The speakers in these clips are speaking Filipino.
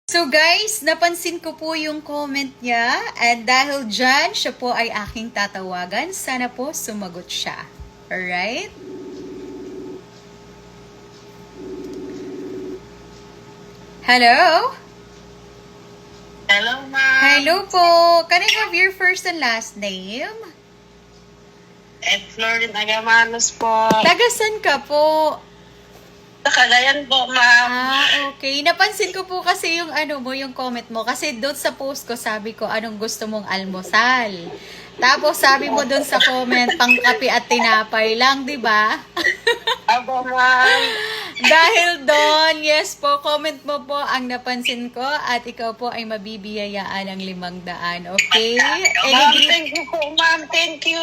So guys, napansin ko po yung comment niya and dahil dyan, siya po ay aking tatawagan. Sana po sumagot siya. Alright? Hello? Hello, ma'am. Hello po. Can I have your first and last name? Florin Agamanos po. Tagasan ka po. Sa Cagayan po, ma'am. Okay. Napansin ko po kasi yung yung comment mo. Kasi doon sa post ko, sabi ko, anong gusto mong almusal? Tapos sabi mo doon sa comment, pangkape at tinapay lang, di ba? Abo, ma'am. Dahil doon, yes po, comment mo po ang napansin ko at ikaw po ay mabibiyayaan ng 500. Okay? Ma'am, thank you po, ma'am. Thank you.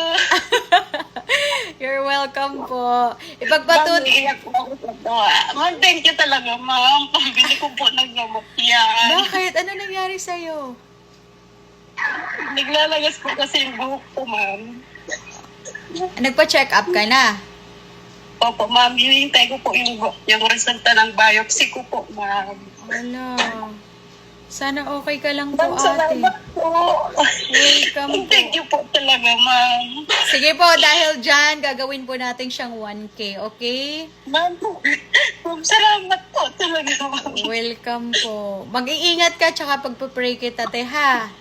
You're welcome po. Ipagpatut... Ma'am, iyak po ako sa doa. Ma'am, thank you talaga, ma'am. Pambili ko po ng gamot yan. Bakit? Ano nangyari sa'yo? Naglalagas po kasi yung buhok ko, ma'am. Nagpa-check up ka na? Opo, ma'am. Hinihintay ko po yung resulta ng biopsy ko po, ma'am. Wala. Sana okay ka lang po, Ma'am, ate. salamat po. Welcome po. Thank you po talaga, ma'am. Sige po, dahil dyan, gagawin po natin siyang 1K, okay? Ma'am, salamat po talaga, ma'am. Welcome po. Mag-iingat ka, tsaka pagpapray kita, te, ha?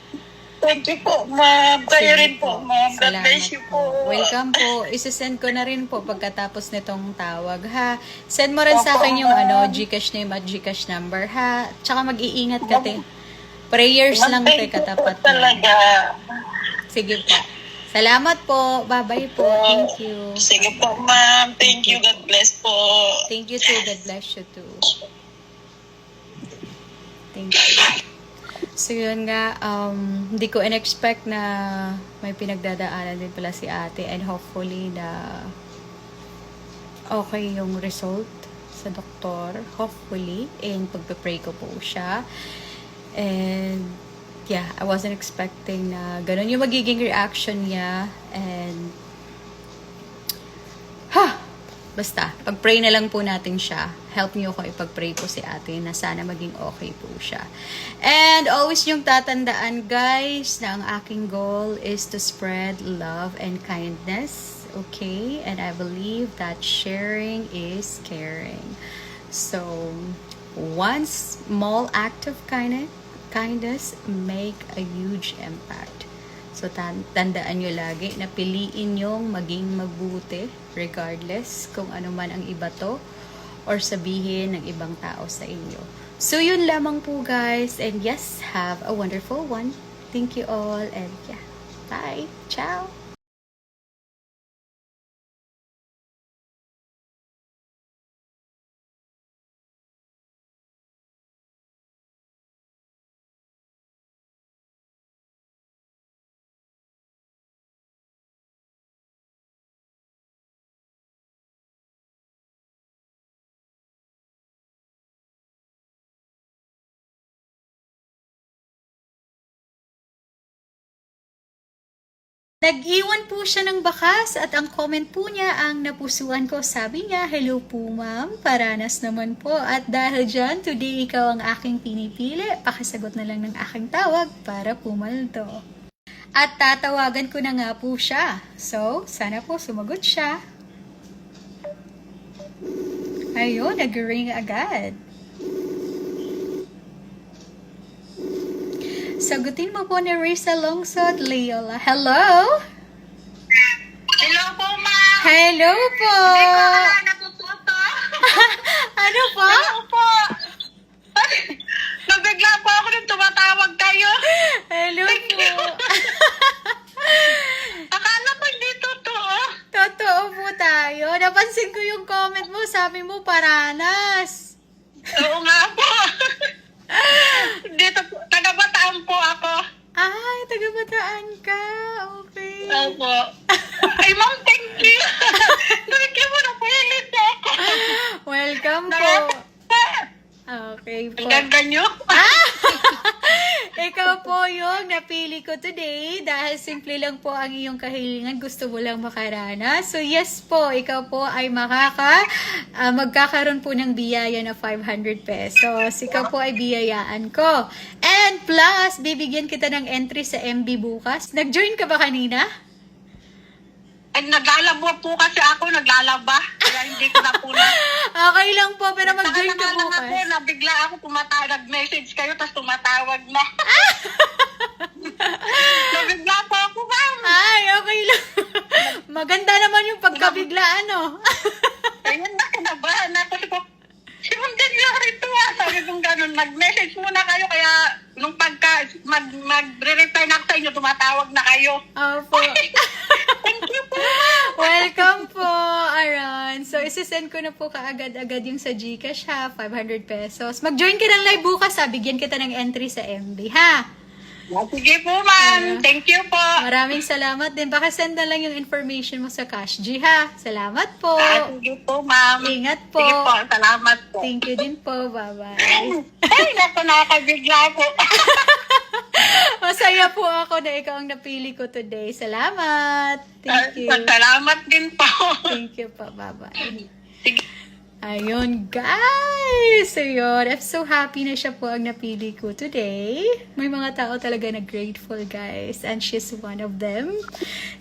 Thank you po, ma'am. Kayo Sige rin po, ma'am. God Salamat bless you po. Welcome po. Isasend ko na rin po pagkatapos nitong tawag, ha? Send mo rin sa Opo, akin yung ma'am. Gcash name at Gcash number, ha? Tsaka mag-iingat ka, te. Prayers Ma'am, lang, te, thank you po katapat mo. talaga. Sige po. Salamat po. Bye-bye po. Thank you. Sige po, ma'am. Thank you. God bless po. Thank you too. God bless you too. Thank you. So yun nga, hindi ko in-expect na may pinagdadaanan din pala si ate and hopefully na okay yung result sa doktor. Hopefully. And pagpe-pray ko po siya. And yeah, I wasn't expecting na ganun yung magiging reaction niya. And basta, pag-pray na lang po natin siya. Help niyo ako ipag-pray po si ate na sana maging okay po siya. And always yung tatandaan, guys, na ang aking goal is to spread love and kindness. Okay? And I believe that sharing is caring. So, one small act of kindness make a huge impact. So, tandaan nyo lagi na piliin nyong maging mabuti regardless kung ano man ang iba to or sabihin ng ibang tao sa inyo. So, yun lamang po, guys. And yes, have a wonderful one. Thank you all. And yeah, bye. Ciao. Nag-iwan po siya ng bakas at ang comment po niya ang napusuan ko. Sabi niya, hello po ma'am, paranas naman po. At dahil dyan, today ikaw ang aking pinipili. Pakisagot na lang ng aking tawag para pumaldo. At tatawagan ko na nga po siya. So, sana po sumagot siya. Ayun, nag-ring agad. Sagutin mo po ni Risa Longsod, Leola. Hello? Hello po, ma'am. Hello po! Hindi ko na natututo. Ano po? Hello po. Nabigla po ako nung tumatawag kayo. Hello po. Akala ko hindi totoo. Totoo po tayo. Napansin ko yung comment mo. Sabi mo, paranas. Oo nga po. Dito po, taga-Bataan po ako. Ay, taga-Bataan ka. Okay. Opo. Ay, ma'am, thank you. Thank you po, napilit ako. Welcome po. Okay po. Ang ganda nyo. ikaw po yung napili ko today dahil simple lang po ang iyong kahilingan. Gusto mo lang makaranas. So yes po, ikaw po ay magkakaroon po ng biyaya na 500 pesos. Ikaw po ay biyayaan ko. And plus, bibigyan kita ng entry sa MB bukas. Nag-join ka ba kanina? Ay, naglalaba po kasi ako, naglalaba. Kaya hindi ko na po na. Okay lang po, pero mag-join ka Nagtataka lang ako, bukas. nabigla ako, nag-message kayo, tapos tumatawag na. Nabigla po ako, ma'am. Ay, okay lang. Maganda naman yung pagkabiglaan, no? Ayun na, kinabahan ako. Sabi ko, si Ma'am Daniela rito ah. Sabi kong ganun, mag-message muna kayo, kaya nung mag-reply na ako sa inyo, tumatawag na kayo. Opo. Thank you po. Welcome po, Aran. So, isisend ko na po kaagad-agad yung sa Gcash, ha? 500 pesos. Mag-join ka ng live bukas, ha? Bigyan kita ng entry sa MB, ha? Sige po, ma'am. Thank you po. Maraming salamat din. Baka send na lang yung information mo sa Cash G, ha? Salamat po. Sige po, ma'am. Ingat po. Sige po, salamat po. Thank you din po. Bye-bye. Ay, naku, nakakabigla po. Masaya po ako na ikaw ang napili ko today. Salamat. Thank you. Salamat din po. Thank you po. Bye-bye. Sige. Ayun, guys! So, yun. I'm so happy na siya po ang napili ko today. May mga tao talaga na grateful, guys. And she's one of them.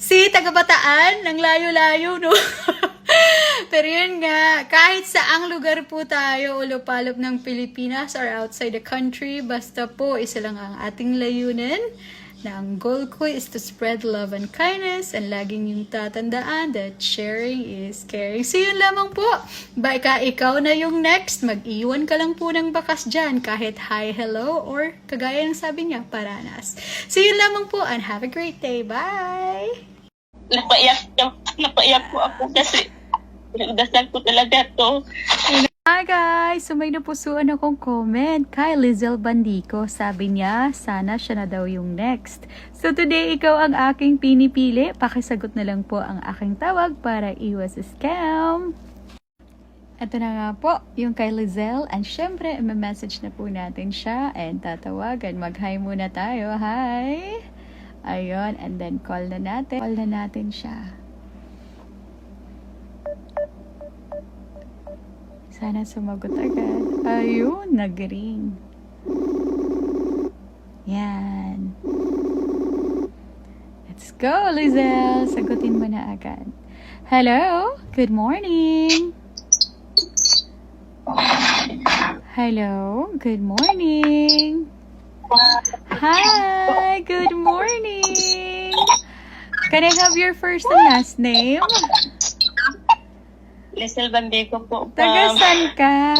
Si taga-Bataan, ng layo-layo, no? Pero yun nga, kahit saang lugar po tayo o lupalop ng Pilipinas or outside the country, basta po, isa lang ang ating layunin na ang goal ko is to spread love and kindness and laging yung tatandaan that sharing is caring. So yun lamang po. Baka ikaw na yung next, mag-iwan ka lang po ng bakas dyan kahit hi, hello, or kagaya ng sabi niya, paranas. So yun lamang po and have a great day. Bye! Napaiyak po ako kasi nagdasal ko talaga to. Hi guys! So may napusuan akong comment kay Lizelle Bandico. Sabi niya, sana siya na daw yung next. So today, ikaw ang aking pinipili. Pakisagot na lang po ang aking tawag para iwas scam. Ito na nga po, yung kay Lizelle. And syempre, message na po natin siya and tatawagan. Mag-hi muna tayo. Hi! Ayun, and then call na natin. Call na natin siya. Sana sumagot agad. Ayun, nag-ring. Yan. Let's go, Lizelle. Sagutin mo na agad. Hello? Good morning. Hello? Good morning. Hi, good morning. Can I have your first and last name? Lizelle Bandico po. Taga saan ka?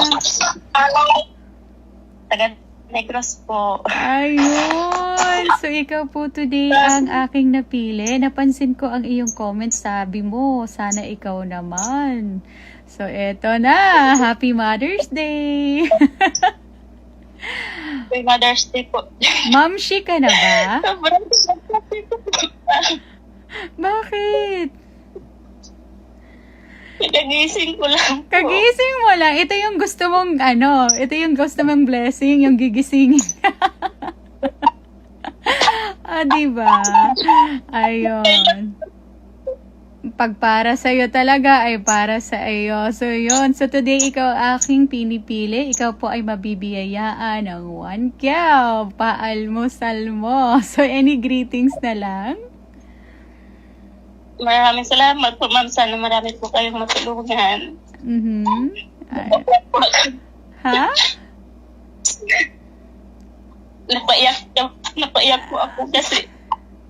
Taga Negros po. Ayun. So, ikaw po today ang aking napili. Napansin ko ang iyong comment. Sabi mo, sana ikaw naman. So, eto na. Happy Mother's Day. Happy Mother's Day po. Mamshi ka na ba? Sobrang happy po. Bakit? Kagising ko lang po. Kagising mo lang. Ito yung gusto mong, ito yung gusto mong blessing, yung gigisingin ka. Diba? Ayun. Pag para sa'yo talaga, ay para sa iyo. So, yun. So, today, ikaw aking pinipili. Ikaw po ay mabibiyayaan ng 1 kyaw. Paalmusal mo. So, any greetings na lang? Maraming salamat po, ma'am. Sana marami po kayong matulungan. Ha? Napaiyak po ako kasi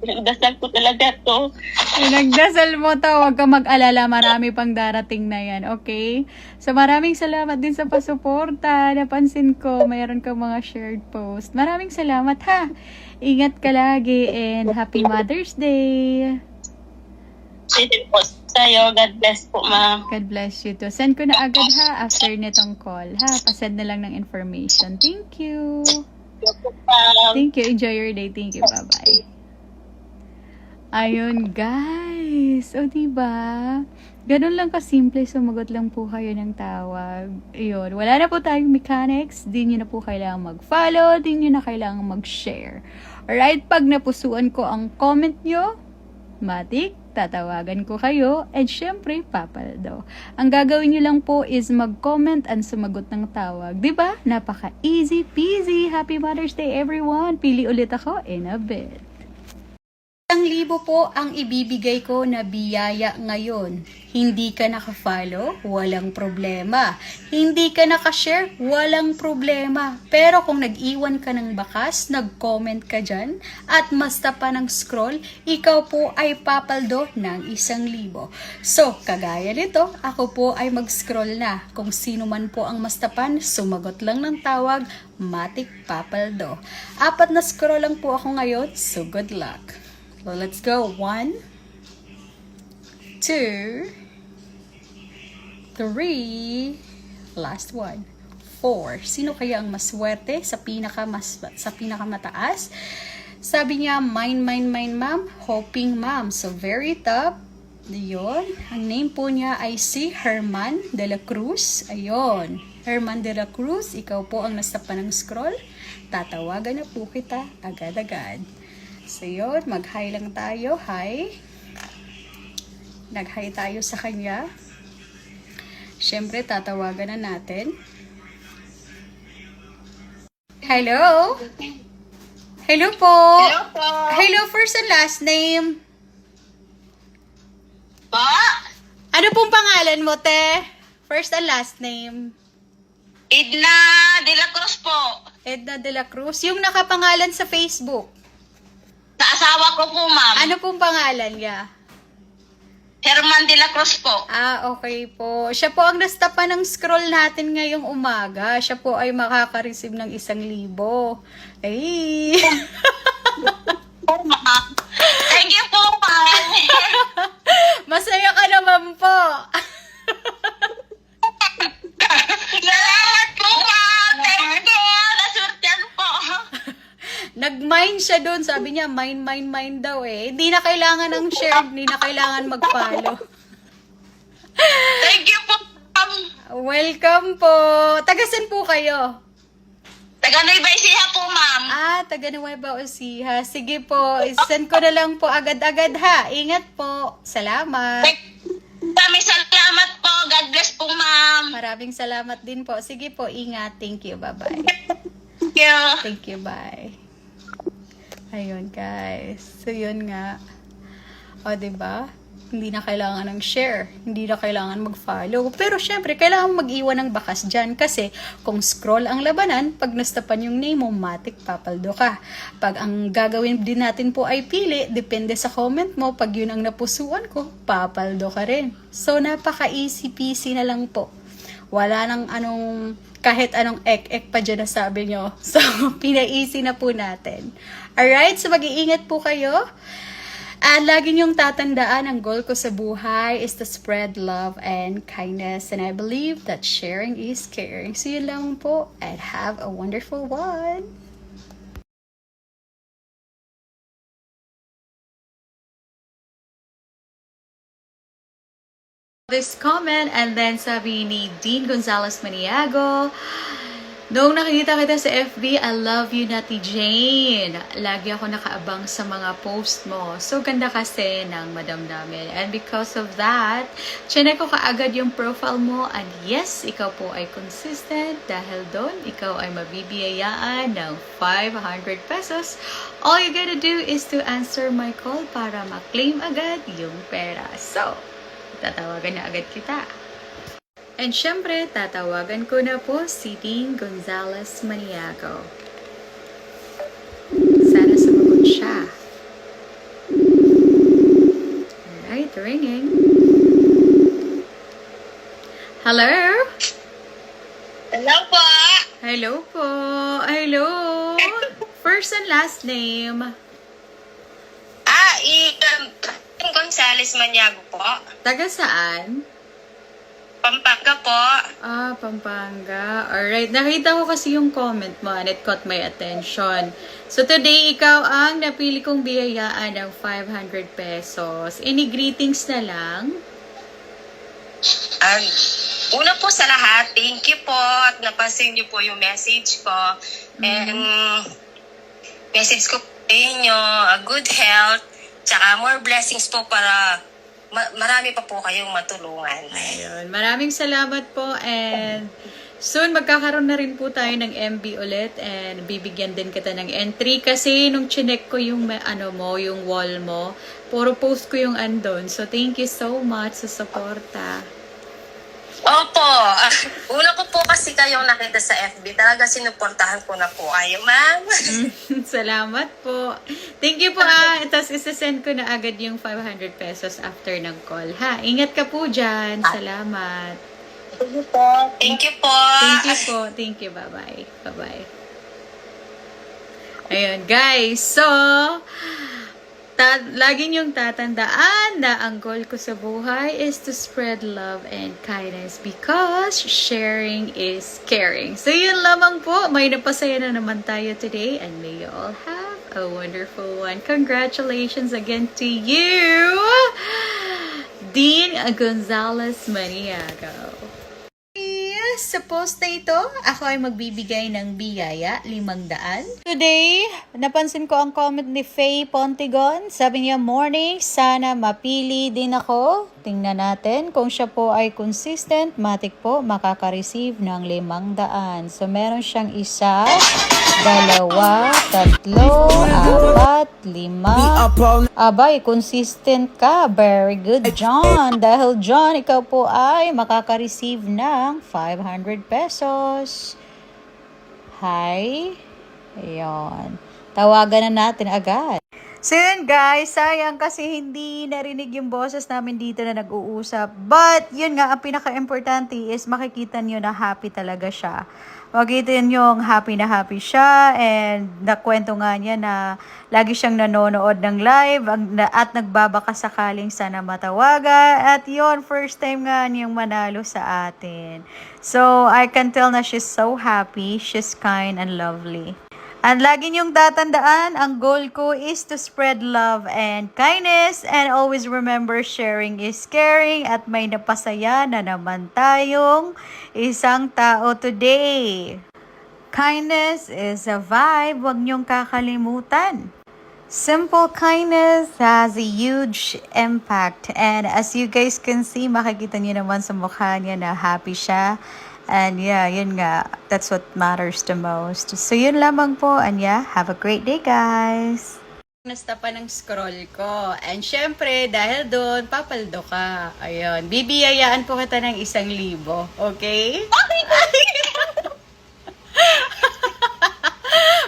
nagdasal ko talaga to. Nagdasal mo to, huwag ka mag-alala, marami pang darating na yan, okay? So maraming salamat din sa pasuporta. Napansin ko, mayroon kang mga shared post. Maraming salamat ha. Ingat ka lagi and happy Mother's Day. Sige po sa'yo. God bless po, ma'am. God bless you too. Send ko na agad ha after nitong call ha. Pasend na lang ng information. Thank you. Thank you. Enjoy your day. Thank you. Bye-bye. Ayun, guys. O, diba? Ganun lang kasimple, sumagot lang po kayo ng tawag. Ayun, wala na po tayong mechanics, di nyo na po kailangan mag-follow, di nyo na kailangan mag-share. Alright, pag napusuan ko ang comment nyo, matik, tatawagan ko kayo, and syempre, papaldo. Ang gagawin nyo lang po is mag-comment and sumagot ng tawag. Diba? Napaka-easy peasy. Happy Mother's Day, everyone! Pili ulit ako in a bit. 1,000 po ang ibibigay ko na biyaya ngayon. Hindi ka naka-follow, walang problema. Hindi ka naka-share, walang problema. Pero kung nag-iwan ka ng bakas, nag-comment ka dyan, at masta pa ng scroll, ikaw po ay papaldo ng 1,000. So, kagaya nito, ako po ay mag-scroll na. Kung sino man po ang mastapan, sumagot lang ng tawag, matik papaldo. 4 na scroll lang po ako ngayon, so good luck. So, let's go. 1, 2, 3, last one, 4. Sino kaya ang maswerte sa pinakamataas? Sabi niya, mine, ma'am. Hoping, ma'am. So, very top. Yun. Ang name po niya ay si Herman de la Cruz. Ayun. Herman de la Cruz, ikaw po ang nasa pa ng scroll. Tatawagan na po kita agad-agad. So, yun. Mag-hi lang tayo. Hi. Nag-hi tayo sa kanya. Siyempre, tatawagan na natin. Hello? Hello po. Hello po. Hello, first and last name. Pa? Ano pong pangalan mo, te? First and last name. Edna de la Cruz po. Edna de la Cruz. Yung nakapangalan sa Facebook. Sa asawa ko po, ma'am. Ano pong pangalan niya? Herman de la Cruz po. Ah, okay po. Siya po ang nastapa ng scroll natin ngayong umaga. Siya po ay makaka-receive ng 1,000. Ay! Po, ma'am. Thank you po, ma'am. Masaya ka naman po. Salamat po, ma'am. Thank you. Nasurtian po. Nag-mine siya doon. Sabi niya, mine daw eh. Hindi na kailangan ng share. Hindi na kailangan mag-follow. Thank you po, ma'am. Welcome po. Tagasan po kayo? Taga Nueva Ecija po, ma'am. Ah, taga Nueva Ecija. Sige po, send ko na lang po agad-agad ha. Ingat po. Salamat. Maraming salamat po. God bless po, ma'am. Maraming salamat din po. Sige po, ingat. Thank you. Bye-bye. Thank you. Thank you. Bye. Ayun, guys. So, yun nga. O, diba? Hindi na kailangan ng share. Hindi na kailangan mag-follow. Pero, syempre, kailangan mag-iwan ng bakas dyan. Kasi, kung scroll ang labanan, pag nastapan yung name mo, matik, papaldo ka. Pag ang gagawin din natin po ay pili, depende sa comment mo. Pag yun ang napusuan ko, papaldo ka rin. So, napaka-easy peasy na lang po. Wala nang kahit anong ek-ek pa dyan na sabi nyo. So, pina-easy na po natin. Alright, so mag-iingat po kayo. At lagi niyong tatandaan, ang goal ko sa buhay is to spread love and kindness. And I believe that sharing is caring. So yun lang po, and have a wonderful one. This comment, and then sabi ni Dean Gonzalez Maniago, noong nakikita kita sa FB, I love you, Nati Jane. Lagi ako nakaabang sa mga post mo. So, ganda kasi ng madam namin. And because of that, chinek ko kaagad yung profile mo. And yes, ikaw po ay consistent. Dahil doon, ikaw ay mabibiyayaan ng 500 pesos. All you gotta do is to answer my call para ma-claim agad yung pera. So, tatawagan na agad kita. And syempre, tatawagan ko na po si Dean Gonzalez Maniago. Sana sumagot siya. Alright, ringing. Hello? Hello po. Hello po. Hello. First and last name. Gonzales Maniago po. Taga saan? Pampanga po. Ah, Pampanga. Alright. Nakita ko kasi yung comment mo and it caught my attention. So today, ikaw ang napili kong biyayaan ng 500 pesos. Any greetings na lang? And una po sa lahat, thank you po at napansin niyo po yung message ko. And message ko po sa inyo, good health, tsaka more blessings po para marami pa po kayong matulungan. Ayun. Maraming salamat po and soon magkakaroon na rin po tayo ng MB ulit and bibigyan din kita ng entry kasi nung chinek ko yung yung wall mo, puro post ko yung andon. So thank you so much sa suporta. Opo. Una ko po kasi kayong nakita sa FB. Talaga sinuportahan ko na po kayo, ma'am. Salamat po. Thank you po Tapos isasend ko na agad yung 500 pesos after ng call. Ha? Ingat ka po dyan. Salamat. Thank you po. Thank you po. Thank you. Bye-bye. Bye-bye. Ayun, guys. So, lagi niyong tatandaan na ang goal ko sa buhay is to spread love and kindness because sharing is caring. So, yun lamang po. May napasaya na naman tayo today and may you all have a wonderful one. Congratulations again to you, Dean Gonzalez Maniago. Sa post na ito, ako ay magbibigay ng biyaya, 500. Today, napansin ko ang comment ni Faye Pontigon. Sabi niya, morning, sana mapili din ako. Tingnan natin kung siya po ay consistent, matik po makaka-receive ng 500. So, meron siyang 1, 2, 3, 4, 5. Abay, consistent ka. Very good, John. Dahil John, ikaw po ay makaka-receive ng 500 pesos. Hi. Ayun. Tawagan na natin agad. So yun guys, sayang kasi hindi narinig yung boses namin dito na nag-uusap. But yun nga, ang pinaka-importante is makikita nyo na happy talaga siya. Makikita nyo happy na happy siya and nakwento nga niya na lagi siyang nanonood ng live at nagbabaka sakaling sana matawagan. At yun, first time nga niyang manalo sa atin. So I can tell na she's so happy, she's kind and lovely. And lagi niyong tatandaan, ang goal ko is to spread love and kindness and always remember sharing is caring at may napasaya na naman tayong isang tao today. Kindness is a vibe, huwag niyong kakalimutan. Simple kindness has a huge impact and as you guys can see, makikita niyo naman sa mukha niya na happy siya. And yeah, yun nga, that's what matters the most. So yun lamang po, and yeah, have a great day guys! Nasta pa ng scroll ko. And syempre, dahil doon, papaldo ka. Ayun, bibiyayaan po kita ng 1,000. Okay?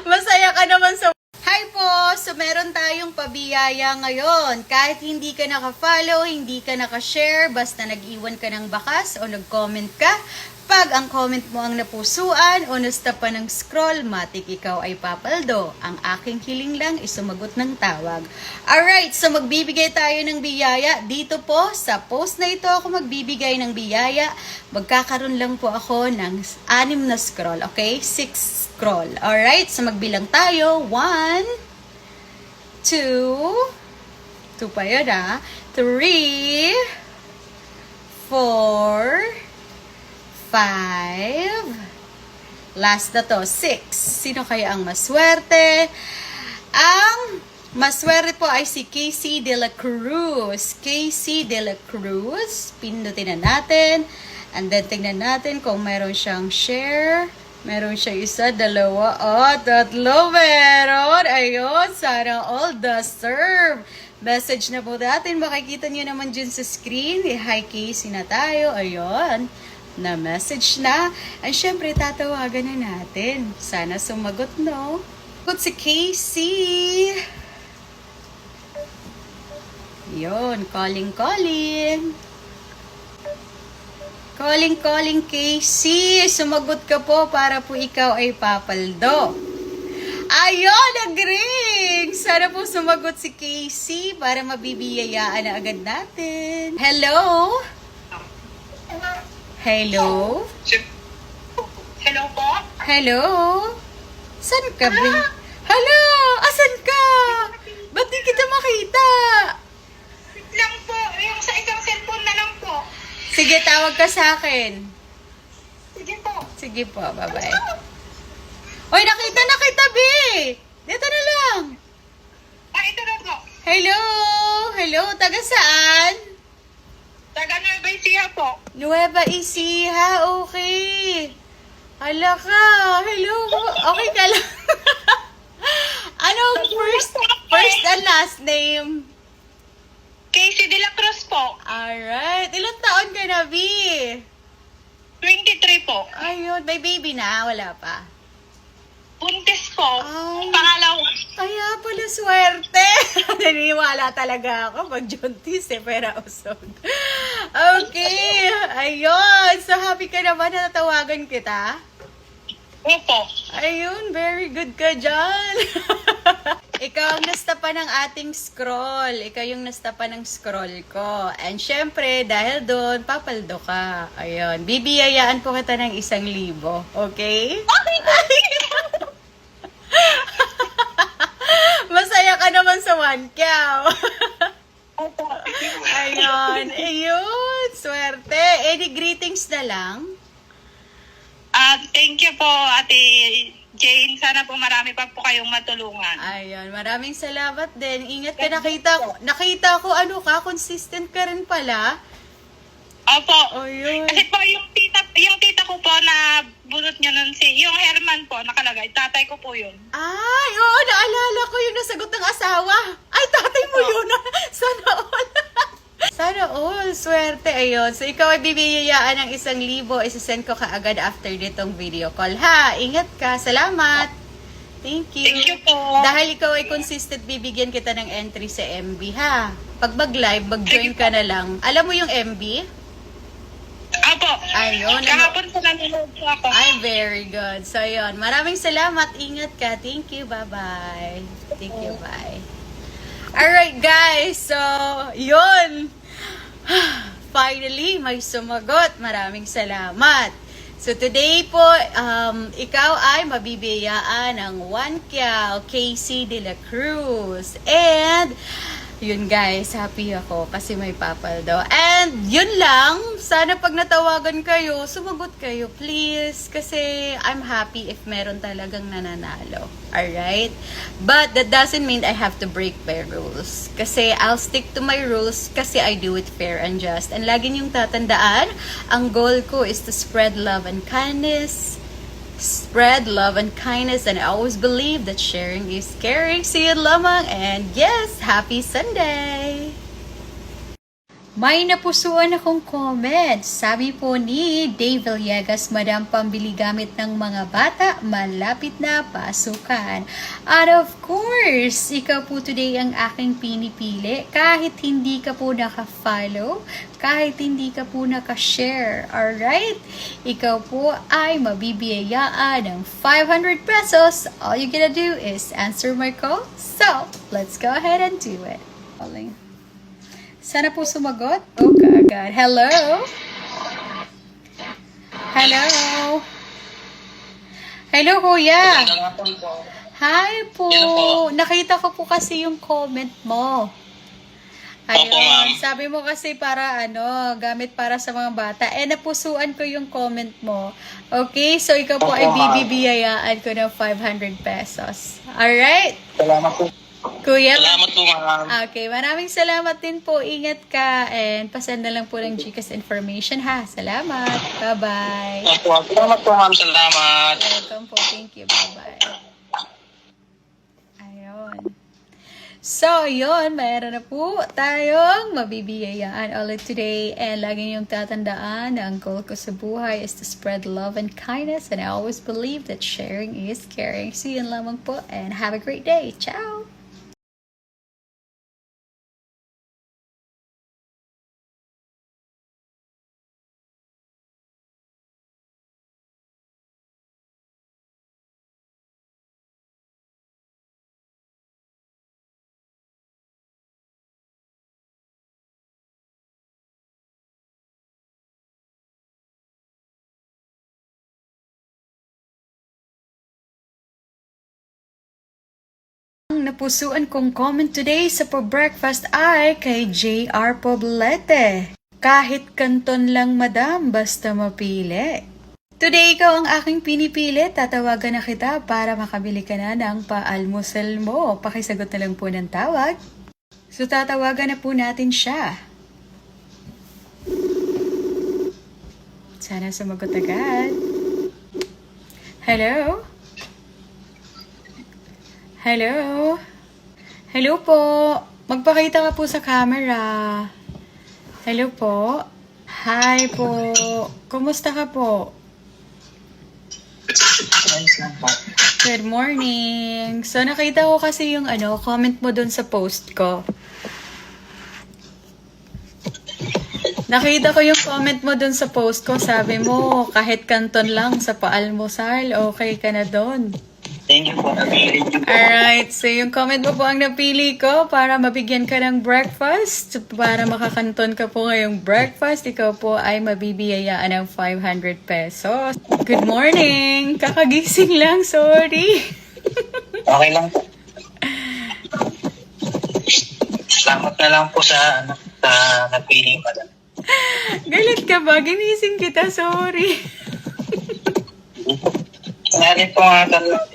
Masaya ka naman sa... Hi po! So, meron tayong pabiyaya ngayon. Kahit hindi ka naka-follow, hindi ka naka-share, basta nag-iwan ka ng bakas o nag-comment ka, pag ang comment mo ang napusuan o nasta pa ng scroll, matik ikaw ay papaldo. Ang aking hiling lang is sumagot ng tawag. Alright, so magbibigay tayo ng biyaya. Dito po, sa post na ito ako magbibigay ng biyaya. Magkakaroon lang po ako ng 6 na scroll, okay? 6 scroll. Alright, so magbilang tayo. 1, 2 pa yun 3, 4, 5. Last na to, 6. Sino kaya ang maswerte? Ang maswerte po ay si Casey De La Cruz. Casey De La Cruz. Pindutin na natin. And then, tingnan natin kung meron siyang share. Meron siya 1, 2, 3 meron. Ayun, sana all deserve. Message na po natin. Makikita nyo naman dyan sa screen. Hi, Casey na tayo. Ayun. Na-message na. And syempre, tatawagan na natin. Sana sumagot, no? Sumagot si Casey. Yun, calling. Calling, Casey. Sumagot ka po para po ikaw ay papaldo. Ayun, nag-ring! Sana po sumagot si Casey para mabibiyayaan na agad natin. Hello? Hello? Hello po? Hello? Saan ka, Bri? Hello? Asan ka? Ba't di kita makita? Lang po, yung sa isang cellphone na lang po. Sige, tawag ka sa akin. Sige po. Sige po, bye-bye. Oy, nakita na kita, B! Dito na lang. Ito na po. Hello! Hello, taga saan? Taga Nueva Ecija po. Nueva Ecija, okay. Hala ka, hello. Okay ka lang. Anong first and last name? Casey de la Cruz po. Alright, ilang taon ka na, B? 23 po. Ayun, may baby na, wala pa. Buntis po. Ay. Pangalawa. Kaya pala swerte. Naniniwala talaga ako pag juntis pera usog. Okay. Ayun. So, happy ka naman na natawagan kita? Opo. Ayun. Very good ka dyan. Ikaw ang nastapa ng ating scroll. Ikaw yung nastapa ng scroll ko. And syempre, dahil doon, papaldo ka. Ayun. Bibiyayaan po kita ng 1,000. Okay? Masaya ka naman sa 1 cow. Opo. Ayun. Ayun. Swerte. Any greetings na lang? Thank you po, Ate Jane. Sana po marami pa po kayong matulungan. Ayun. Maraming salamat din. Ingat ka. Nakita ko ano ka. Consistent ka rin pala. Opo. Ayun. Kasi po yung tita ko po na bunot niya nun yung Herman po nakalagay. Tatay ko po yun. Ay, oo. Naalala ko yung nasagot ng asawa. Ay, tatay mo yun. Sana all. Sana all. Swerte. Ayun. So, ikaw ay bibiyayaan ng 1,000. Isasend ko kaagad after nitong video call. Ha? Ingat ka. Salamat. Thank you. Thank you po. Dahil ikaw ay consistent, bibigyan kita ng entry sa MB, ha? Pag mag-live, mag-join ka na lang. Alam mo yung MB? Opo. Ayun. Kahapon po nanonood po ako. Ay, very good. So, yun. Maraming salamat. Ingat ka. Thank you. Bye-bye. Thank you. Bye. Alright, guys. So, yun. Finally, may sumagot. Maraming salamat. So, today po, ikaw ay mabibiyaan ng 1 cow, Casey de la Cruz. And, yun guys, happy ako kasi may papaldo. And yun lang, sana pag natawagan kayo, sumagot kayo please. Kasi I'm happy if meron talagang nananalo. Alright? But that doesn't mean I have to break my rules. Kasi I'll stick to my rules kasi I do it fair and just. And lagi niyong tatandaan, ang goal ko is to spread love and kindness. Spread love and kindness, and I always believe that sharing is caring. See you lamang, and yes, happy Sunday! May napusuan akong comment. Sabi po ni Dave Villegas, Madam, pambili gamit ng mga bata, malapit na pasukan. And of course, ikaw po today ang aking pinipili. Kahit hindi ka po naka-follow, kahit hindi ka po naka-share, alright? Ikaw po ay mabibiyayaan ng 500 pesos. All you gotta do is answer my call. So, let's go ahead and do it. Sana po sumagot. Oh, kaagad. Hello? Hello? Hello, kuya. Hi po. Nakita ko po kasi yung comment mo. Ayun. Sabi mo kasi para gamit para sa mga bata. Napusuan ko yung comment mo. Okay? So, ikaw po ay bibibiyayaan ko ng 500 pesos. Alright? Salamat po. Kuya. Salamat po, ma'am. Okay, maraming salamat din po. Ingat ka and pasend na lang po ng GCash information ha. Salamat. Bye-bye. Salamat po, ma'am. Salamat. Welcome po. Thank you. Bye-bye. Ayun. So, yun. Mayroon na po tayong mabibiyayaan ulit today. And lagi niyong tatandaan na ang goal ko sa buhay is to spread love and kindness. And I always believe that sharing is caring. See you lamang po and have a great day. Ciao! Ang napusuan kong comment today sa po breakfast ay kay JR Poblete. Kahit kanton lang, madam, basta mapili. Today, ikaw ang aking pinipili. Tatawagan na kita para makabili ka na ng paalmusal mo. Pakisagot na lang po ng tawag. So, tatawagan na po natin siya. Sana sumagot agad. Hello? Hello? Hello po. Magpakita ka po sa camera. Hello po. Hi po. Kumusta ka po? Good morning. So, nakita ko kasi yung comment mo dun sa post ko. Nakita ko yung comment mo dun sa post ko. Sabi mo, kahit kanton lang sa paalmusal, okay ka na dun. Thank you po. Alright, so yung comment mo po ang napili ko para mabigyan ka ng breakfast. Para makakanton ka po ngayong breakfast, ikaw po ay mabibiyayaan ng 500 pesos. Good morning! Kakagising lang, sorry. Okay lang po. Salamat na lang po sa napili ko. Galit ka ba? Ginising kita, sorry. Sinali po nga lang.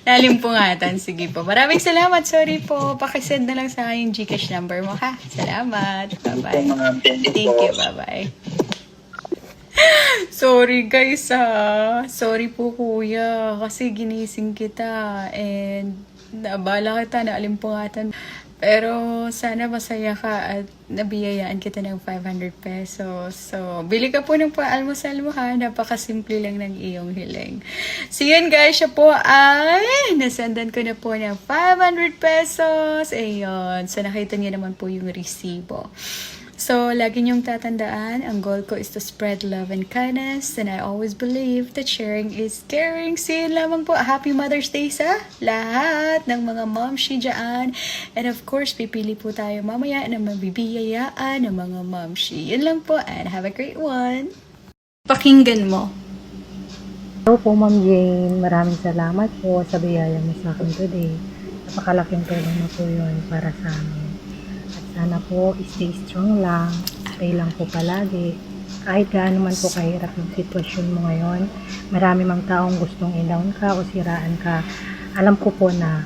Nalimpungatan, sige po. Maraming salamat, sorry po. Pakisend na lang sa akin yung Gcash number mo, ha? Salamat. Bye-bye. Thank you, bye-bye. Sorry guys sorry po kuya kasi ginising kita and naabala kita, naalimpungatan. Pero sana masaya ka at nabiyayaan kita ng 500 pesos. So, bili ka po ng paalmusal mo ha. Napakasimple lang ng iyong hiling. So, yun guys. Siya po ay nasendan ko na po ng 500 pesos. Ayun. So, nakita niyo naman po yung resibo. So, lagi niyong tatandaan, ang goal ko is to spread love and kindness, and I always believe that sharing is caring. So, yun lamang po. Happy Mother's Day sa lahat ng mga momshi dyan. And of course, pipili po tayo mamaya na mabibiyayaan ng mga momshi. Yun lang po, and have a great one. Pakinggan mo. Hello po, Ma'am Jane. Maraming salamat po sa biyaya mo sa akin today. Napakalaking tulong na po yun para sa amin. Sana po, stay strong lang. Stay lang po palagi. Kahit gaano man po kahirap yung sitwasyon mo ngayon, marami mang taong gustong i-down ka o siraan ka. Alam ko po na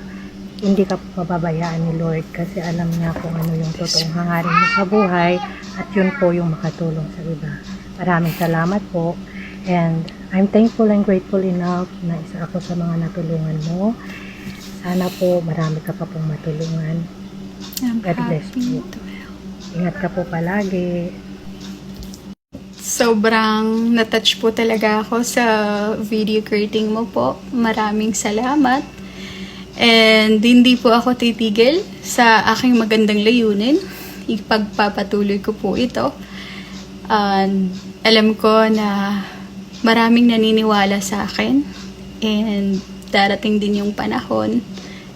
hindi ka pababayaan ni Lord kasi alam niya kung ano yung totoong hangarin mo sa buhay at yun po yung makatulong sa iba. Maraming salamat po. And I'm thankful and grateful enough na isa ako sa mga natulungan mo. Sana po marami ka pa pong matulungan. God bless you. Ingat ka po palagi. Sobrang natouch po talaga ako sa video greeting mo po. Maraming salamat. And hindi po ako titigil sa aking magandang layunin. Ipagpapatuloy ko po ito. And alam ko na maraming naniniwala sa akin. And darating din yung panahon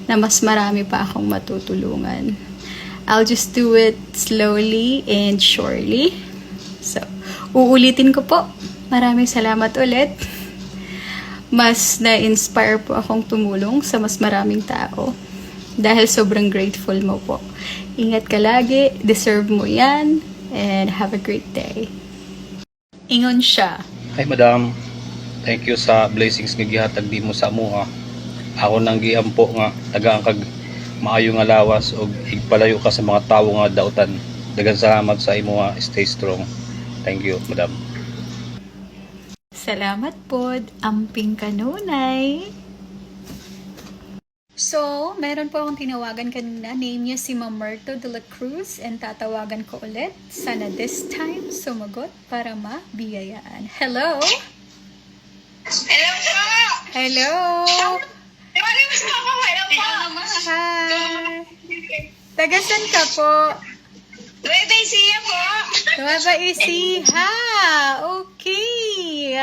na mas marami pa akong matutulungan. I'll just do it slowly and surely. So, uulitin ko po. Maraming salamat ulit. Mas na-inspire po akong tumulong sa mas maraming tao. Dahil sobrang grateful mo po. Ingat ka lagi. Deserve mo yan. And have a great day. Ingon siya. Hi madam, thank you sa blessings nga gihatag nimo sa amuha. Ako nang giampo nga tagaan kag maayo nga lawas og higpalayo ka sa mga tawo nga dautan. Daghang salamat sa imo nga, stay strong. Thank you madam. Salamat po, amping kanunay. So, meron po akong tinawagan kanina. Name niya si Mamerto de la Cruz and tatawagan ko ulit. Sana this time sumagot para mabiyayaan. Hello? Hello po! Hello? Hi! Tagasan ka po? Nueva Ecija po! Nueva Ecija! Okay!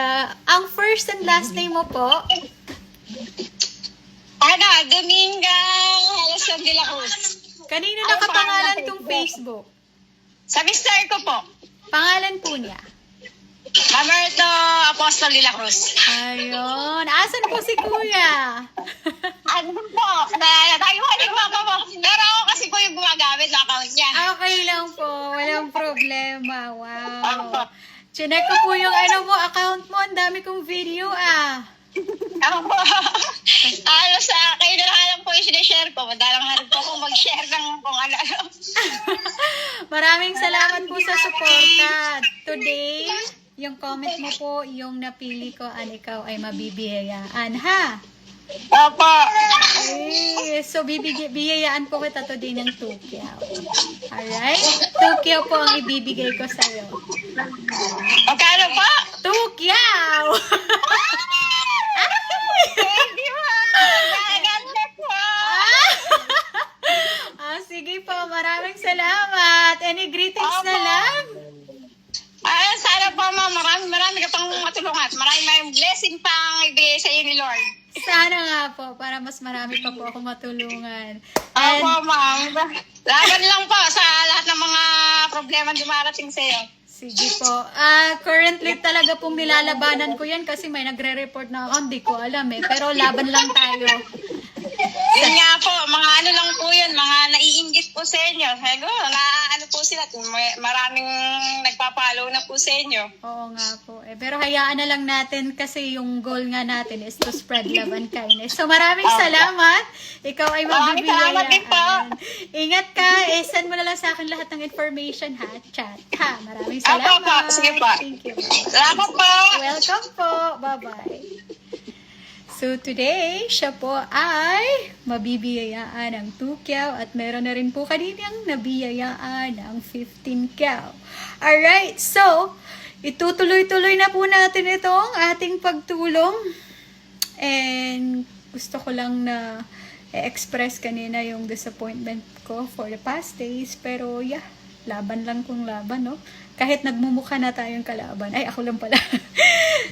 Ang first and last name mo po? Domingang Halasyon de la Cruz. Kanino nakapangalan tong Facebook? Sa mister ko po. Pangalan po niya? Mamerto Apostol de la Cruz. Ayun. Asan po si Kuya? Ano po? Tayo ko po. Pero ako kasi po yung gumagamit sa account niya. Okay lang po. Walang problema. problema. Wow. Chinek ko po yung ano mo, account mo. Ang dami kong video Ako po. Sa kayo na lang po yung sinishare ko. Madalang harap po kung mag-share ng kung ano-ano. Maraming salamat po sa suporta. Today, yung comment mo po, yung napili ko, ikaw ay mabibiyayaan, ha? Opo. Okay, so bibiyayaan po kita today ng 2 kyaw. Alright? 2 kyaw po ang ibibigay ko sa'yo. Magkano po? 2 kyaw! Hindi po. Gaganda po. Sige po, maraming salamat. Any greetings na lang? Sana po, ma'am. Marami ka pang matulungan. Maraming blessing pang ibigay sa iyo ni Lord. Sana nga po, para mas marami pa po ako matulungan. And, Opo, ma'am. Laban lang po sa lahat ng mga problema dumarating sa iyo. sige po. Currently talaga pong nilalabanan ko yan kasi may nagre-report na ako. Hindi ko alam Pero laban lang tayo. Yun nga po, mga ano lang po yun, mga naiinggit po sa inyo. Sabi ko, ano po sila, maraming nagpapalo na po sa inyo. Oo nga po. Pero hayaan na lang natin kasi yung goal nga natin is to spread love and kindness. So maraming salamat. Ikaw ay Maraming salamat din po. magbibigayaan. Ingat ka. Send mo na lang sa akin lahat ng information ha. Chat ha. Maraming salamat. Opo, sige po. Thank you. Salamat po. Welcome po. Bye-bye. So today, siya po ay mabibiyayaan ng 2 kyaw at meron na rin po kaninang nabiyayaan ng 15 kyaw. Alright, so itutuloy-tuloy na po natin itong ating pagtulong. And gusto ko lang na express kanina yung disappointment ko for the past days. Pero yeah, laban lang kung laban, no? Kahit nagmumukha na tayong kalaban. Ay, ako lang pala.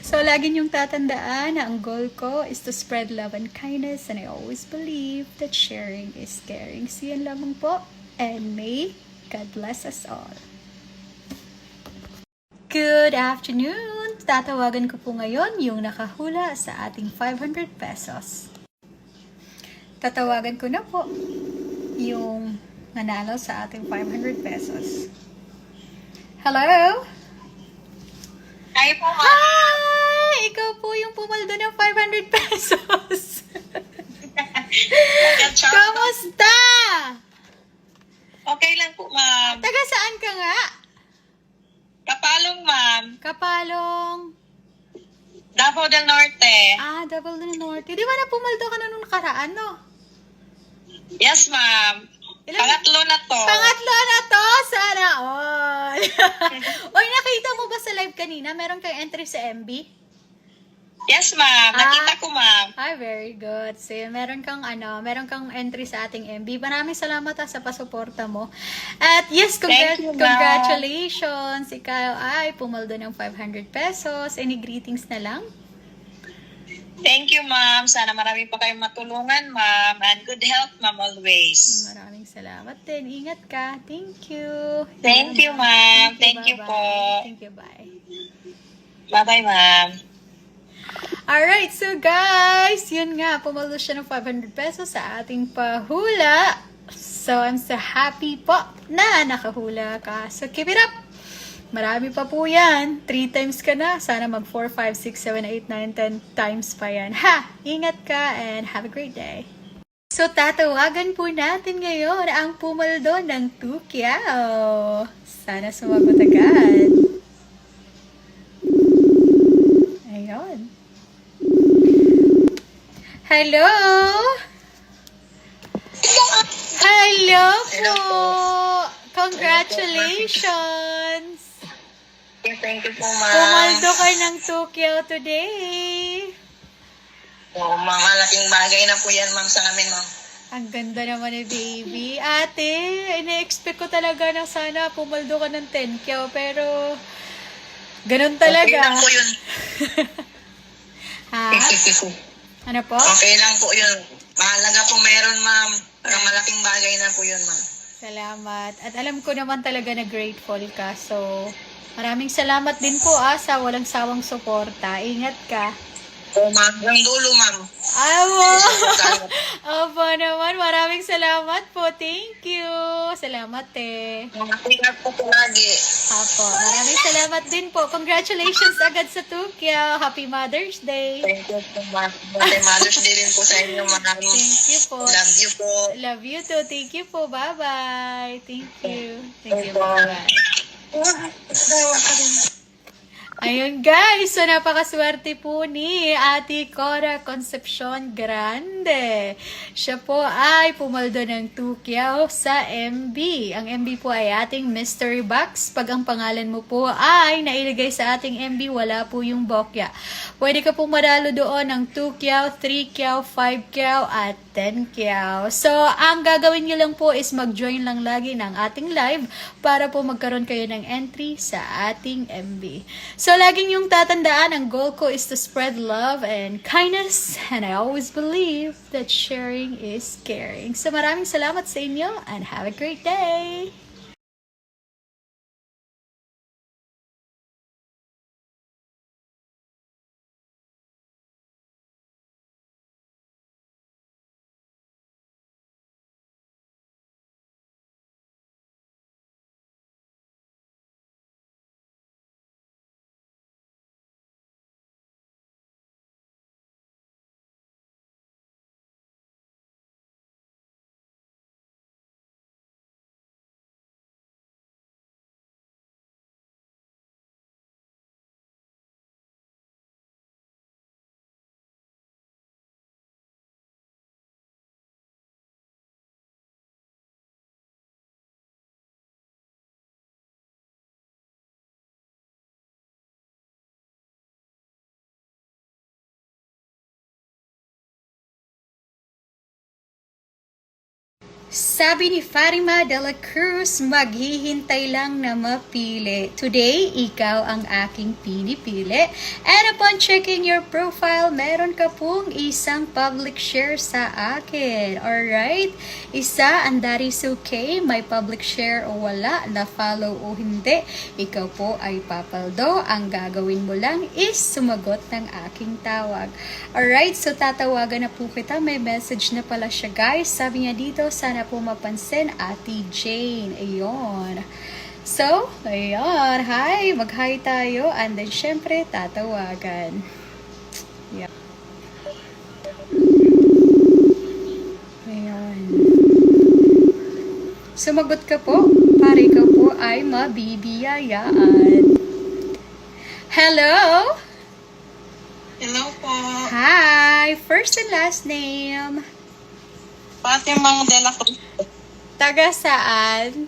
So, lagi niyong tatandaan na ang goal ko is to spread love and kindness. And I always believe that sharing is caring. See you lamang po. And may God bless us all. Good afternoon! Tatawagan ko po ngayon yung nakahula sa ating 500 pesos. Tatawagan ko na po yung nanalo sa ating 500 pesos. Hello? Kayo po, ma'am. Hi! Ikaw po yung pumaldo ng 500 pesos. Kamusta? Okay lang po, ma'am. Taga saan ka nga? Kapalong, ma'am. Kapalong. Davao del Norte. Davao del Norte. Di ba na pumaldo ka na nung nakaraan, no? Yes, ma'am. Ilan- Pangatlo na to. Pangatlo na to! Sana all! Oy, nakita mo ba sa live kanina? Meron kang entry sa MB? Yes, ma'am. Nakita ko, ma'am. Ay, very good. So, meron kang entry sa ating MB. Maraming salamat sa pasuporta mo. At yes, Thank you, ma'am. congratulations. Ikaw ay pumaldo ng 500 pesos. Any greetings na lang? Thank you, ma'am. Sana marami pa kayong matulungan, ma'am. And good health, ma'am, always. Maraming salamat din. Ingat ka. Thank you. Thank you, ma'am. Thank you bye-bye. po. Thank you, bye. Bye-bye, ma'am. Alright, so guys, yun nga, pumaldo siya ng 500 pesos sa ating pahula. So, I'm so happy po na nakahula ka. So, keep it up! Marami pa po yan. 3 times ka na. Sana mag 4, 5, 6, 7, 8, 9, 10 times pa yan. Ha! Ingat ka and have a great day. So, tatawagan po natin ngayon ang pumaldo ng 2 kyaw. Sana sumagot agad. Ayun. Hello? Hello po! Congratulations! Thank you po, ma'am. Pumaldo ka ng 2 kyaw today. Oh, ma'am, malaking bagay na po yan, ma'am, sa amin, ma'am. Ang ganda naman ni baby. Ate, ina-expect ko talaga na sana pumaldo ka ng 10 kyaw, pero ganun Okay talaga. lang po yun. Ha? Ano po? Okay lang po yun. Mahalaga po meron, ma'am. Parang malaking bagay na po yun, ma'am. Salamat. At alam ko naman talaga na grateful ka. So, maraming salamat din po sa walang sawang suporta. Ingat ka. O, ma'am. Yung dulo, ma'am. Awa! Opo naman, maraming salamat po. Thank you. Salamat eh. Ingat po lagi. Apo, maraming salamat din po. Congratulations agad sa Tokyo. Happy Mother's Day. Thank you po, ma'am. Happy Mother's Day din po sa inyo, ma'am. Thank you po. Love you po. Love you too. Thank you po. Bye-bye. Thank you. Thank you. Bye-bye. Ayun guys, so napakaswerte po ni Ate Cora Concepcion Grande. Siya po ay pumaldo ng 2 sa MB. Ang MB po ay ating mystery box. Pag ang pangalan mo po ay nailagay sa ating MB, wala po yung bokya. Pwede ka pong madalo doon ng 2 kyaw, 3 kyaw, 5 kyaw, at 10 kyaw. So, ang gagawin nyo lang po is mag-join lang lagi ng ating live para po magkaroon kayo ng entry sa ating MB. So, laging yung tatandaan, ang goal ko is to spread love and kindness, and I always believe that sharing is caring. So, maraming salamat sa inyo and have a great day! Sabi ni Fatima de la Cruz, maghihintay lang na mapili. Today, ikaw ang aking pinipili. And upon checking your profile, meron ka pong isang public share sa akin. Alright? Isa, and that is okay. May public share o wala, na-follow o hindi. Ikaw po ay papaldo. Ang gagawin mo lang is sumagot ng aking tawag. Alright? So, tatawagan na po kita. May message na pala siya, guys. Sabi niya dito, sana po mapansin, Ate Jane. Ayun. So, ayun. Hi! Mag-hi tayo. And then, syempre, tatawagan. Yeah. Ayun. Sumagot ka po. Para ikaw po ay mabibiyayaan. Hello? Hello po. Hi! First and last name. Fatima de la Cruz. Taga saan?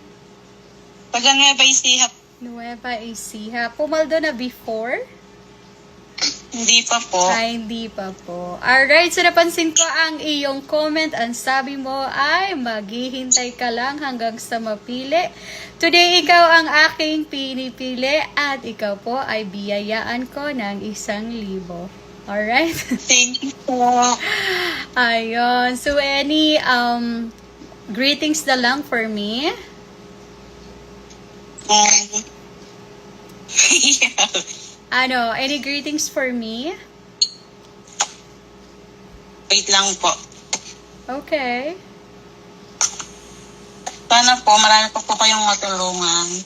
Taga Nueva Ecija. Nueva Ecija. Pumaldo na before? Hindi pa po. Ay, hindi pa po. Alright, so napansin ko ang iyong comment. Ang sabi mo ay maghihintay ka lang hanggang sa mapili. Today, ikaw ang aking pinipili at ikaw po ay biyayaan ko ng 1,000. Alright? Thank you po. Ayun. So, any greetings na lang for me? Ano, any greetings for me? Wait lang po. Okay. Sana po, marami pa po kayong matulungan.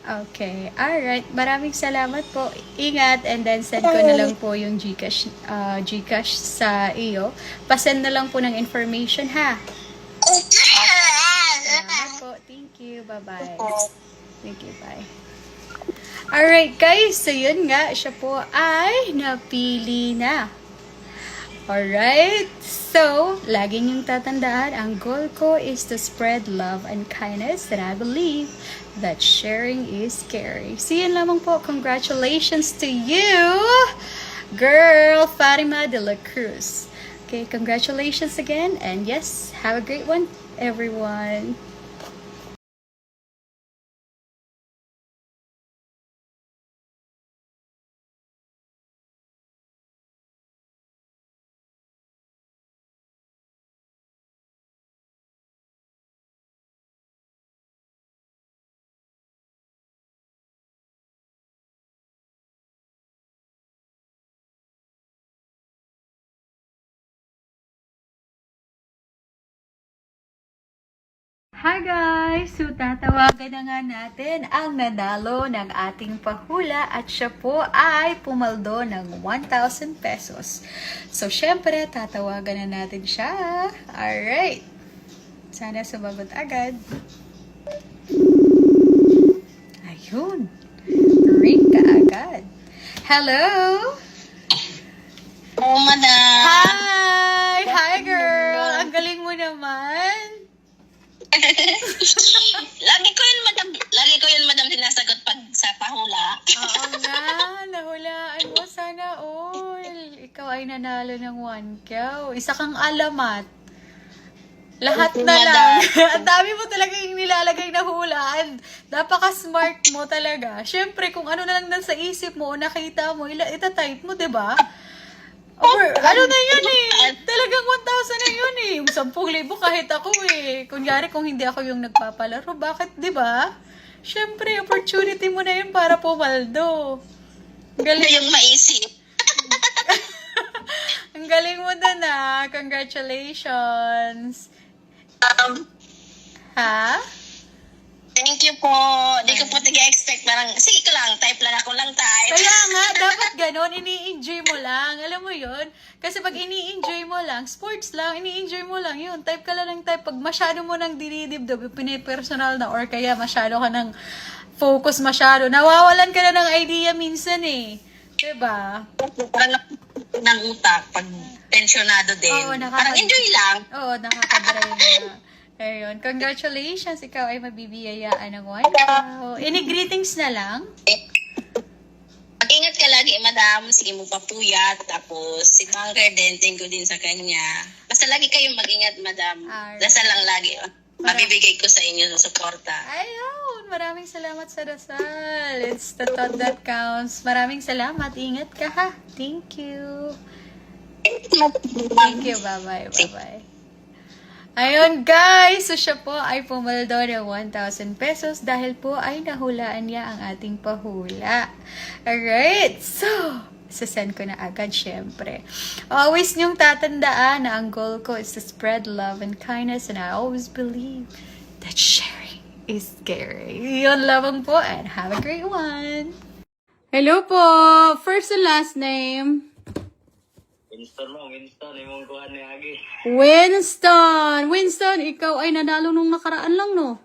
Okay. Alright. Maraming salamat po. Ingat. And then, send ko na lang po yung Gcash sa iyo. Pasend na lang po ng information, ha? Salamat po. Thank you. Bye-bye. Thank you. Bye. Alright, guys. So, yun nga. Siya po ay napili na. Alright? So, laging yung tatandaan, ang goal ko is to spread love and kindness, and I believe that sharing is caring. So, yun lamang po. Congratulations to you, girl, Fatima de la Cruz. Okay, congratulations again, and yes, have a great one, everyone. Hi guys! So tatawagan na nga natin ang nanalo ng ating pahula at siya po ay pumaldo ng 1,000 pesos. So syempre, tatawagan na natin siya. Alright! Sana sumagot agad. Ayun! Ring ka agad. Hello! Oh, madam. Hi! Hi girl! Ang galing mo naman! Lagi ko yun, madam, sinasagot pag sa pahula. Oo nga, nahulaan mo. Sana all. Ikaw ay nanalo ng 1K. Isa kang alamat. Lahat na lang. Ang dami mo talaga yung nilalagay na hulaan. Napaka-smart mo talaga. Siyempre, kung ano na lang sa isip mo o nakita mo, itatype mo, diba? Or, ano na yun eh. Talagang 1,000 na yun eh. Yung 10,000 kahit ako eh. Kunyari kung hindi ako yung nagpapalaro, bakit, di ba? Siyempre, opportunity mo na yun para pumaldo. Ang galing, Yung maisip. ang galing mo dun ah. Congratulations. Ha? Thank you po. Di ko po expect parang, sige ko lang, type lang ako lang type. Kaya nga, dapat ganon, ini-enjoy mo lang. Alam mo yun? Kasi pag ini-enjoy mo lang, sports lang, ini-enjoy mo lang yun. Type ka lang ng type. Pag masyado mo nang dinidibdib, pinipersonal na, or kaya masyado ka ng focus masyado, nawawalan ka na ng idea minsan eh. Diba? Parang ng utak pag pensionado din. Oo, Parang enjoy lang. Oo, nakaka-drive na. Ayun, congratulations. Ikaw ay mabibiyayaan ng 1,000. Any greetings na lang? Mag-ingat ka lagi, madam. Sige mo papuyat. Tapos, si Bunker din, thank you din sa kanya. Basta lagi kayong mag-ingat, madam. Alright. Dasal lang lagi. Mabibigay ko sa inyo sa suporta. Ayun, maraming salamat sa dasal. It's the thought that counts. Maraming salamat. Ingat ka ha. Thank you. Thank you. Bye-bye. Bye-bye. Ayun guys, so siya po ay pumaldo ng 1,000 pesos dahil po ay nahulaan niya ang ating pahula. Alright, so sasend ko na agad syempre. Always niyong tatandaan na ang goal ko is to spread love and kindness, and I always believe that sharing is caring. Yun lamang po, and have a great one! Hello po! First and last name? Winston, imong kuhan ni Agi. Winston! Winston, ikaw ay nanalo nung nakaraan lang, no?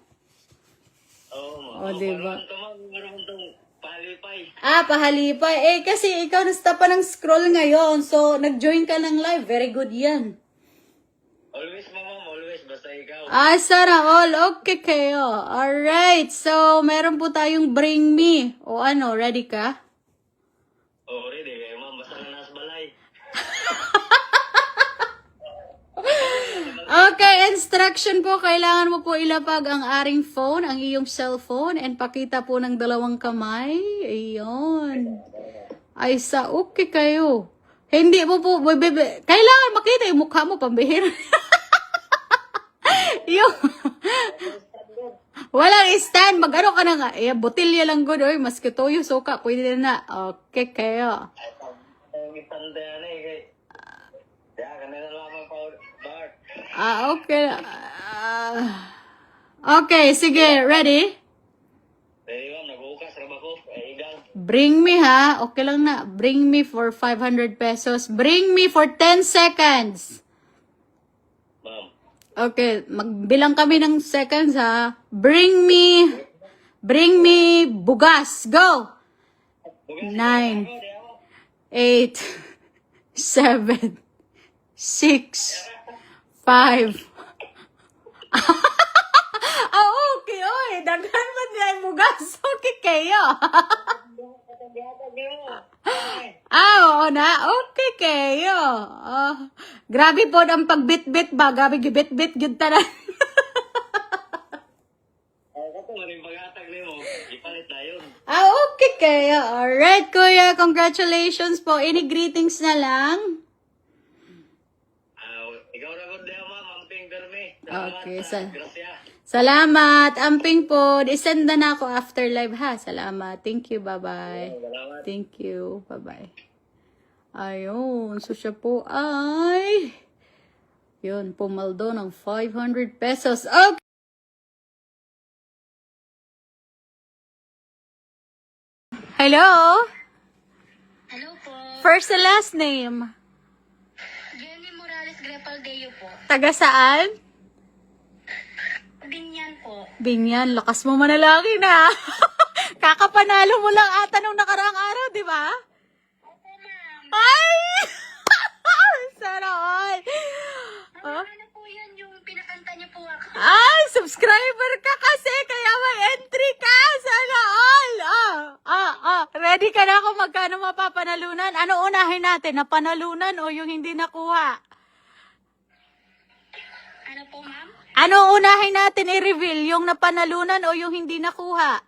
Oo, O, diba? Maroon tong palipay. Ah, pahalipay. Eh, kasi ikaw nasta pa ng scroll ngayon. So, nag-join ka ng live. Very good yan. Always, ma'am, always. Basta ikaw. Ah, sana all. Okay kayo. Alright. So, meron po tayong Bring Me. O ano, ready ka? Oo, ready. Kaya ma'am, basta na nas balay. Okay, instruction po. Kailangan mo po ilapag ang aring phone, ang iyong cellphone, and pakita po ng dalawang kamay. Ayun. Ay, sa okay kayo. Hindi mo po, kailangan makita yung mukha mo, pambihira. yung, walang stand, mag-ano ka na nga. Eh, botilya lang good, oy, maski toyo, suka, pwede na. Okay kayo. Ang itanda yan eh. Kaya, kanina lamang pa, Bart. Ah, okay. Okay, sige, ready? Ready, ma'am, nag-uukas, raba ko. Igang. Bring me ha. Okay lang na. Bring me for 500 pesos. Bring me for 10 seconds. Ma'am. Okay, magbilang kami ng seconds ha. Bring me bugas. Go! 9, 8, 7, 6, 5. Ah, okay, oy. Daghan ba niya yung bugas? Okay kayo. Oo na. Okay kayo. Grabe po ang pagbit-bit ba? Grabe gibit-bit yun tanan. Ako, maring pag-atag niyo. Ipalit na yun. Okay kayo. Alright, kuya. Congratulations po. Any greetings na lang? Ikaw na ko diya, ma'am. Amping Derme. Okay, Gracia. salamat. Amping po. Isend na ako after live ha. Salamat. Thank you. Bye-bye. Salamat. Thank you. Bye-bye. Ayun. So siya po ay yun, pumaldo ng 500 pesos. Okay. Hello? Hello po. First and last name. Jenny Morales Grepaldeo po. Taga saan? Binyan po. Binyan, lakas mo manalangin ha. Kakapanalo mo lang ata nung nakaraang araw, di ba? Opo, ma'am. Ay! Sana all. Oh? Ano po yan yung pinakanta niyo po ako? Ay, subscriber ka kasi, kaya may entry ka. Sana all. Ready ka na kung magkano mapapanalunan? Ano unahin natin, napanalunan o yung hindi nakuha? Ano po, ma'am? Ano unahin natin i-reveal, yung napanalunan o yung hindi nakuha?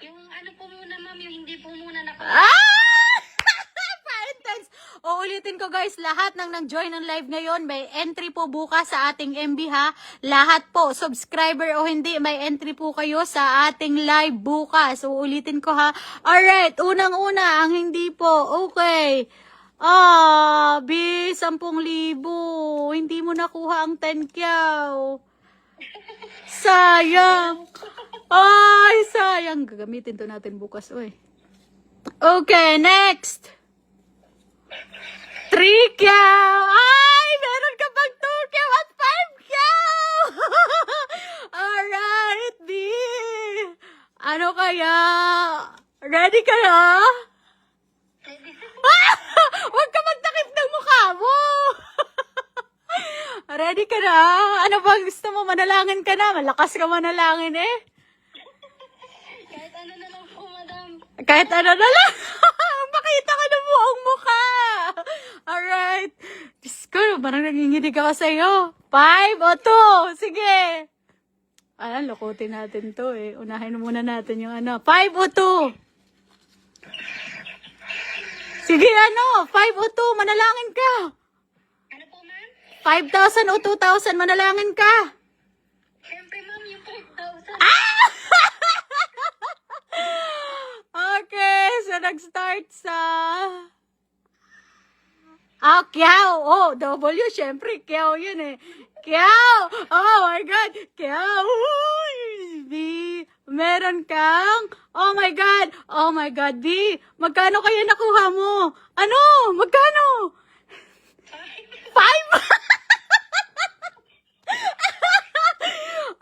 Yung ano po muna, ma'am, yung hindi po muna nakuha. Ah! Pa-intense. Uulitin ko guys, lahat ng nag-join ng live ngayon, may entry po bukas sa ating MB ha. Lahat po, subscriber o hindi, may entry po kayo sa ating live bukas. Uulitin ko ha. Alright, unang-una, ang hindi po, okay. B, 10,000. Hindi mo nakuha ang 10 kyaw. Sayang. Ay, sayang. Gagamitin to natin bukas, oy. Okay, next. 3 kyaw. Ay, meron ka pang 2 kyaw at 5 kyaw. Alright, B. Ano kaya? Ready ka na? Huwag ka magtakip ng mukha mo. Ready ka na? Ano bang gusto mo? Manalangin ka na. Malakas ka manalangin eh. Kahit ano na lang po, madam. Kahit ano na lang. Makita ka na buong mukha. Alright. Diyos ko, parang nanginginig ako sa'yo. 5 o 2. Sige. Alam, lukutin natin to eh. Unahin muna natin yung 5 o 2. Sige, 5 o 2. Manalangin ka. Ano po, ma'am? 5,000 o 2,000. Manalangin ka. Siyempre, ma'am, yung 5,000. Okay, so nag-start sa... Kyaw. W, syempre, kyaw yun eh. Kyaw! Oh my God! Kyaw! B, meron kang... Oh my God, B, magkano kaya nakuha mo? Ano? Magkano? 5?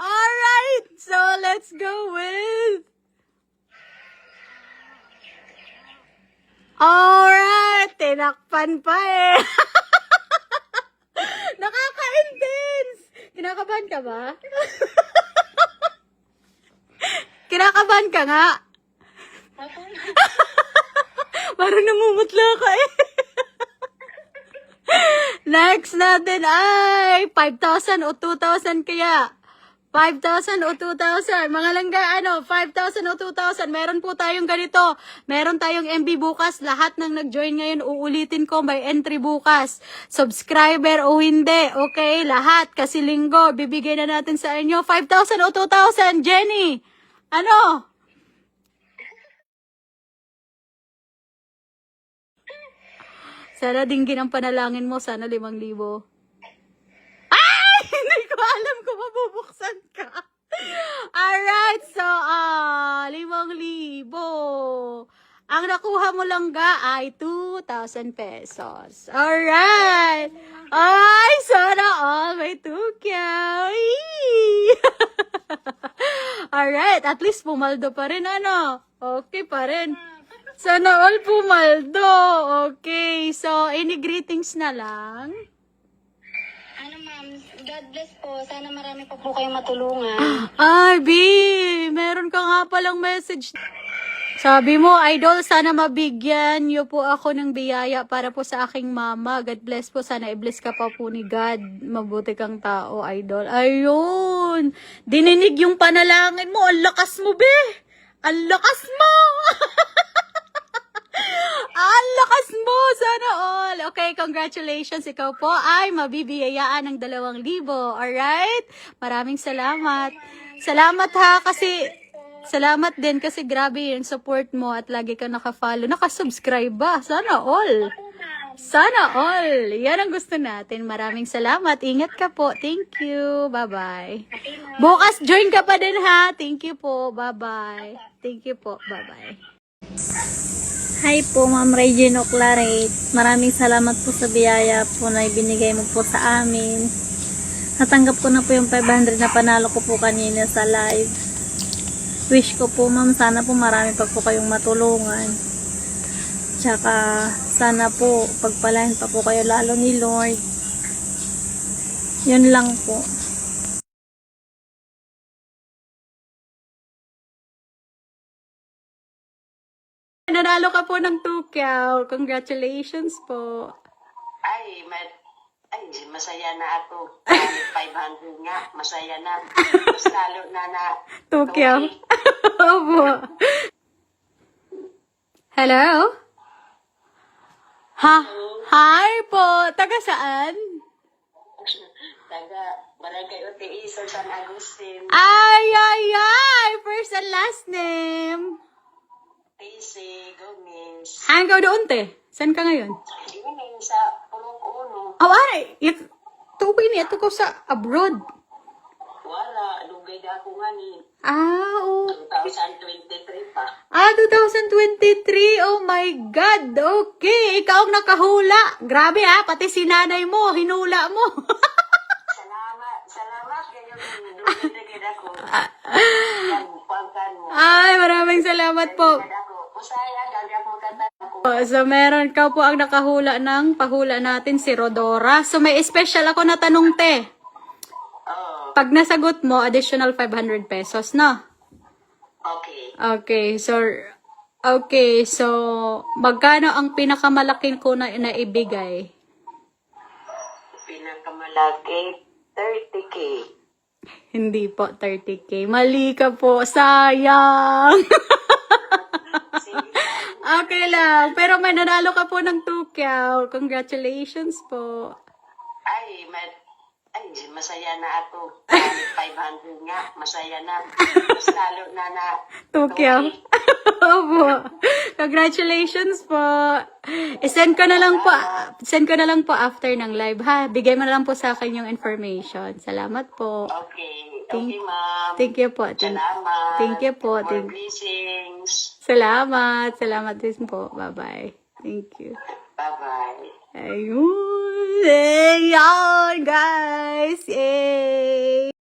Alright, so let's go with... Alright, tinakpan pa eh. Nakaka-intense. Kinakabahan ka ba? Kinakabahan ka nga. Opo, ma'am. Parang namumutla ka eh. Next natin ay 5,000 o 2,000 kaya. 5,000 o 2,000. Mga langga, 5,000 o 2,000. Meron po tayong ganito. Meron tayong MB bukas. Lahat ng nag-join ngayon, uulitin ko, may entry bukas. Subscriber o hindi. Okay, lahat. Kasi linggo, bibigay na natin sa inyo. 5,000 o 2,000. Jenny, ano? Sana dinggin ang panalangin mo. Sana 5,000. Ay! Hindi ko alam kung mabubuksan ka. Alright, so, 5,000. Ang nakuha mo lang ga ay 2,000 pesos. Alright. Ay, sana all may 2K. Alright, at least pumaldo pa rin, Okay pa rin. Sana all pumaldo. Okay, so, any greetings na lang? Ano, ma'am, God bless po. Sana marami pa po kayong matulungan. Ay, B, meron ka nga palang message. Sabi mo, Idol, sana mabigyan niyo po ako ng biyaya para po sa aking mama. God bless po. Sana i-bless ka pa po ni God. Mabuti kang tao, Idol. Ayun. Dininig yung panalangin mo. Ang lakas mo, be. Ang lakas mo. Ang lakas mo. Sana all. Okay, congratulations. Ikaw po ay mabibiyayaan ng 2,000. Alright? Maraming salamat. Salamat ha, kasi... Salamat din kasi grabe yung support mo at lagi ka naka-follow. Naka-subscribe ba? Sana all. Sana all. Yan ang gusto natin. Maraming salamat. Ingat ka po. Thank you. Bye-bye. Bukas, join ka pa din ha. Thank you po. Bye-bye. Thank you po. Bye-bye. Hi po, Ma'am Regine Oclaret. Maraming salamat po sa biyaya po na ibinigay mo po sa amin. Natanggap ko na po yung 500 na panalo ko po kanina sa live. Wish ko po, Ma'am, sana po marami pa po kayong matulungan. Tsaka, sana po, pagpalain pa po kayo lalo ni Lord. Yun lang po. Nanalo ka po ng 2K. Congratulations po. Ay, masaya na ako. Kahit 500 nga, masaya na. Mas lalo na 2K. Opo. Hello? Ha? Hi po. Taga saan? taga Barangay Utiiso, San Agustin, Ay! First and last name. TC, Gomez. Hanggaw doon, te. Saan ka ngayon? Ining sa Pulong Uno. Ay! Tubay niya. Ito ko sa abroad. Wala, lugay na ako nga ni Oo. 2023 pa. 2023. Oh my God. Okay. Ikaw ang nakahula. Grabe pati si nanay mo, hinula mo. Salamat kayo lugay na ako. Yan, pangkan mo. Ay, maraming salamat po. Usaya, dali ako magkanta ako. So, meron ka po ang nakahula ng pahula natin, si Rodora. So, may special ako na tanong, te. Oh, Pag nasagot mo, additional 500 pesos, no? okay. Okay, so, magkano ang pinakamalaking ko na naibigay? Pinakamalaki, 30K. Hindi po, 30K. Mali ka po, sayang. Okay lang, pero may nanalo ka po ng 2K. Congratulations po. Ay, masaya na ako. Kahit 500 nga, masaya na. Mas lalo na 2K. Opo. Congratulations po. Send ko na lang po after ng live, ha? Bigay mo na lang po sa akin yung information. Salamat po. Okay, ma'am. Thank you po. Salamat. Thank you po. More blessings. Salamat din po. Bye-bye. Thank you. Bye-bye. Ayun. Ayan, guys.